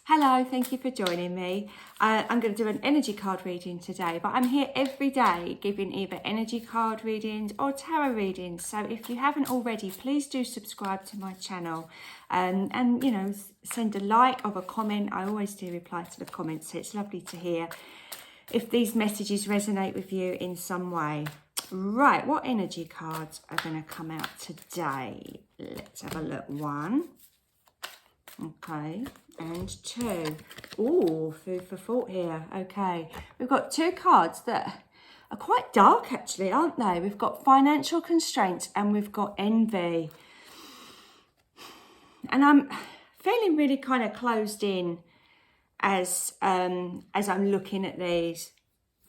Hello, thank you for joining me. I'm going to do an energy card reading today, but I'm here every day giving either energy card readings or tarot readings. So if you haven't already, please do subscribe to my channel and you know, send a like or a comment. I always do reply to the comments, so it's lovely to hear if these messages resonate with you in some way. Right, what energy cards are going to come out today? Let's have a look. 1. Okay, and 2. Ooh, food for thought here. Okay, we've got 2 cards that are quite dark actually, aren't they? We've got financial constraints and we've got envy. And I'm feeling really kind of closed in as I'm looking at these,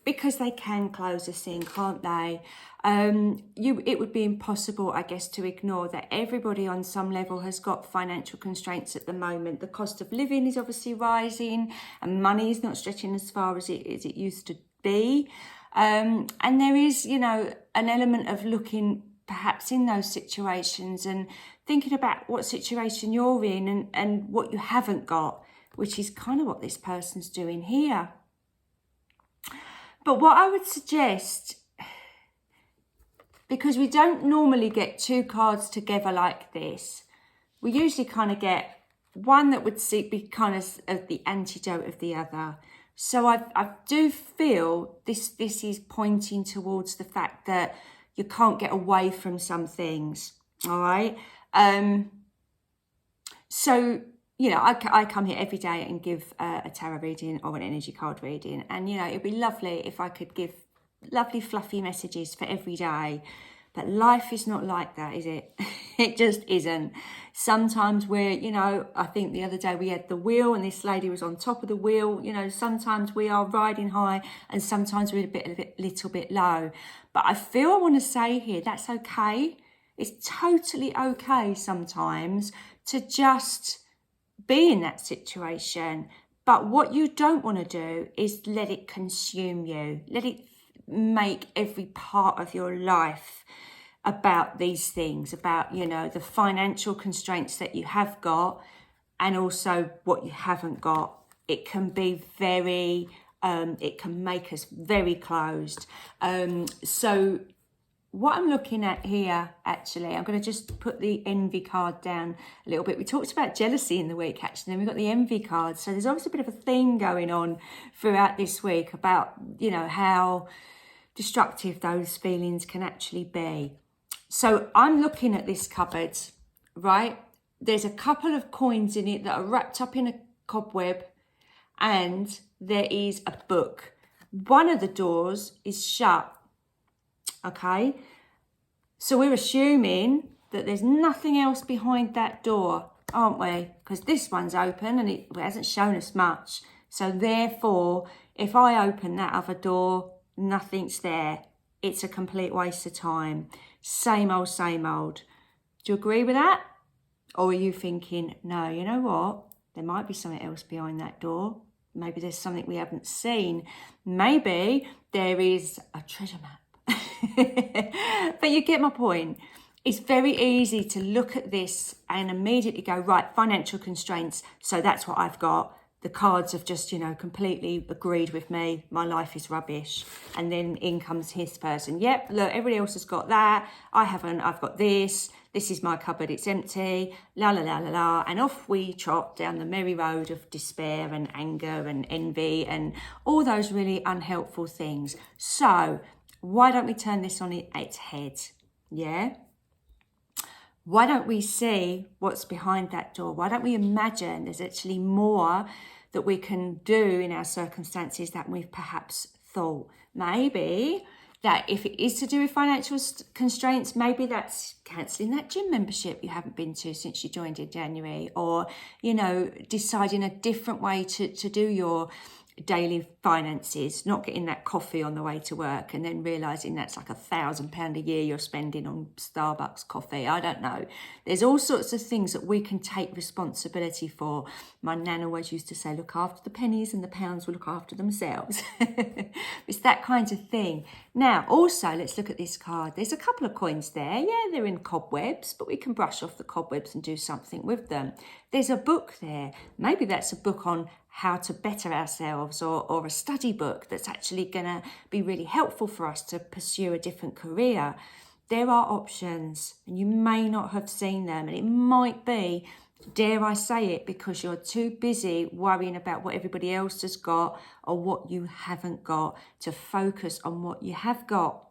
because they can close us in, can't they? It would be impossible, I guess, to ignore that everybody on some level has got financial constraints at the moment. The cost of living is obviously rising and money is not stretching as far as it used to be. And there is, you know, an element of looking perhaps in those situations and thinking about what situation you're in and what you haven't got, which is kind of what this person's doing here. But what I would suggest, because we don't normally get 2 cards together like this, we usually kind of get one that would be kind of the antidote of the other. So I do feel this is pointing towards the fact that you can't get away from some things, all right? So, you know, I come here every day and give a tarot reading or an energy card reading. And, you know, it'd be lovely if I could give lovely fluffy messages for every day. But life is not like that, is it? It just isn't. Sometimes we're, you know, I think the other day we had the wheel and this lady was on top of the wheel. You know, sometimes we are riding high and sometimes we're a little bit low. But I feel I want to say here, that's okay. It's totally okay sometimes to just be in that situation. But what you don't want to do is let it consume you. Let it make every part of your life about these things, about, you know, the financial constraints that you have got and also what you haven't got. It can be very, it can make us very closed. So what I'm looking at here, actually, I'm going to just put the envy card down a little bit. We talked about jealousy in the week, actually, and we've got the envy card. So there's obviously a bit of a theme going on throughout this week about, you know, how destructive those feelings can actually be. So I'm looking at this cupboard, right? There's a couple of coins in it that are wrapped up in a cobweb, and there is a book. One of the doors is shut. Okay, so we're assuming that there's nothing else behind that door, aren't we? Because this one's open and it hasn't shown us much. So therefore, if I open that other door, nothing's there. It's a complete waste of time. Same old, same old. Do you agree with that? Or are you thinking, no, you know what? There might be something else behind that door. Maybe there's something we haven't seen. Maybe there is a treasure map. But you get my point. It's very easy to look at this and immediately go, right, financial constraints, so that's what I've got. The cards have just, you know, completely agreed with me. My life is rubbish. And then in comes his person. Yep, look, everybody else has got that. I haven't. I've got this. This is my cupboard. It's empty. La, la, la, la, la. And off we trot down the merry road of despair and anger and envy and all those really unhelpful things. So why don't we turn this on its head? Yeah? Why don't we see what's behind that door? Why don't we imagine there's actually more that we can do in our circumstances than we've perhaps thought? Maybe that if it is to do with financial constraints, maybe that's cancelling that gym membership you haven't been to since you joined in January, or, you know, deciding a different way to do your daily finances, not getting that coffee on the way to work and then realising that's like £1,000 a year you're spending on Starbucks coffee. I don't know. There's all sorts of things that we can take responsibility for. My nan always used to say, look after the pennies and the pounds will look after themselves. It's that kind of thing. Now, also, let's look at this card. There's a couple of coins there. Yeah, they're in cobwebs, but we can brush off the cobwebs and do something with them. there's a book there. Maybe that's a book on how to better ourselves, or a study book that's actually going to be really helpful for us to pursue a different career. There are options, and you may not have seen them, and it might be, dare I say it, because you're too busy worrying about what everybody else has got or what you haven't got, to focus on what you have got.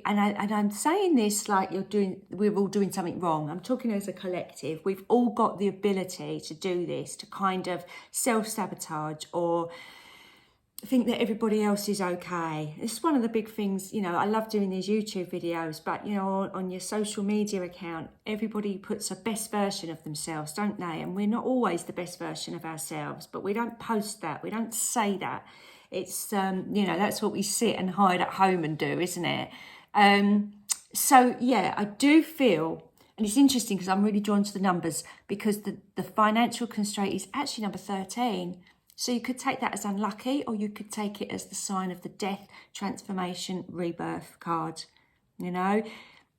I'm saying this like we're all doing something wrong. I'm talking as a collective. We've all got the ability to do this, to kind of self-sabotage or think that everybody else is okay. It's one of the big things, I love doing these YouTube videos, but on your social media account, everybody puts a best version of themselves, don't they? And we're not always the best version of ourselves, but we don't post that, we don't say that. It's that's what we sit and hide at home and do, isn't it? So yeah, I do feel, and it's interesting because I'm really drawn to the numbers, because the financial constraint is actually number 13. So you could take that as unlucky, or you could take it as the sign of the death, transformation, rebirth card.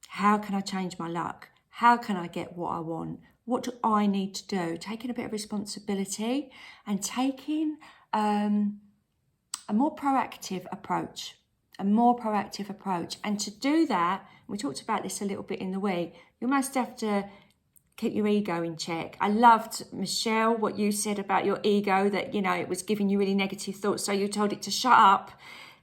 How can I change my luck? How can I get what I want? What do I need to do? Taking a bit of responsibility and taking a more proactive approach. And to do that, we talked about this a little bit in the week, you must have to keep your ego in check. I loved, Michelle, what you said about your ego, that, it was giving you really negative thoughts. So you told it to shut up.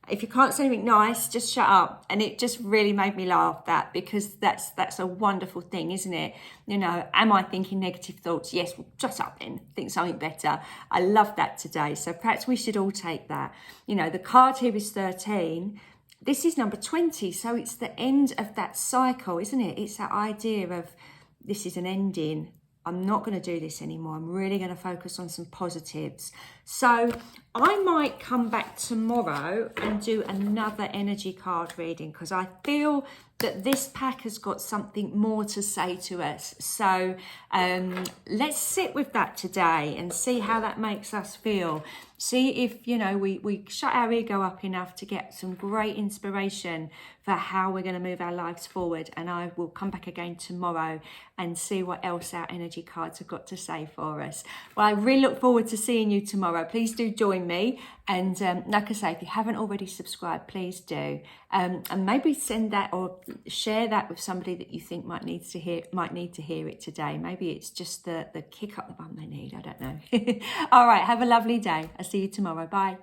If you can't say anything nice, just shut up. And it just really made me laugh, that, because that's a wonderful thing, isn't it? Am I thinking negative thoughts? Yes, well, shut up then. Think something better. I love that today. So perhaps we should all take that. The card here is 13. This is number 20. So it's the end of that cycle, isn't it? It's that idea of, this is an ending. I'm not going to do this anymore. I'm really going to focus on some positives. So I might come back tomorrow and do another energy card reading, because I feel that this pack has got something more to say to us. So let's sit with that today and see how that makes us feel. See if, we shut our ego up enough to get some great inspiration for how we're going to move our lives forward. And I will come back again tomorrow and see what else our energy cards have got to say for us. Well, I really look forward to seeing you tomorrow. Please do join me. And like I say, if you haven't already subscribed, please do. And maybe send that or share that with somebody that you think might need to hear it today. Maybe it's just the kick up the bum they need. I don't know. All right. Have a lovely day. I'll see you tomorrow. Bye.